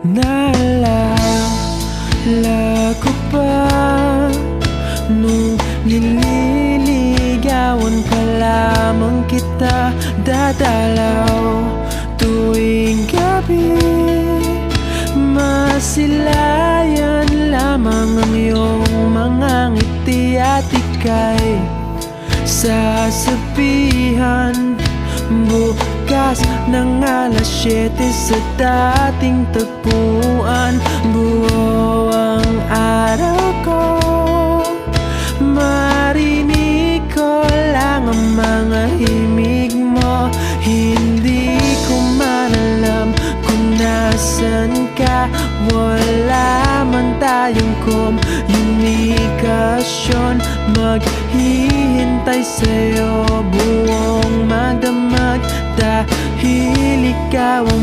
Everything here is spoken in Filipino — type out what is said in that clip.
Naalala ko pa nung nililigawan pa lamang kita, dadalaw tuwing gabi. Masilayan lamang ang iyong mga ngiti at ika'y sasabihan bukas ng alas 7 sa dating tagpuan. Buo ang araw ko, marinig ko lang ang mga himig mo. Hindi ko man alam kung nasan ka, wala man tayong komunikasyon. Maghihintay sa'yo buong magdamag, dahil ikaw ang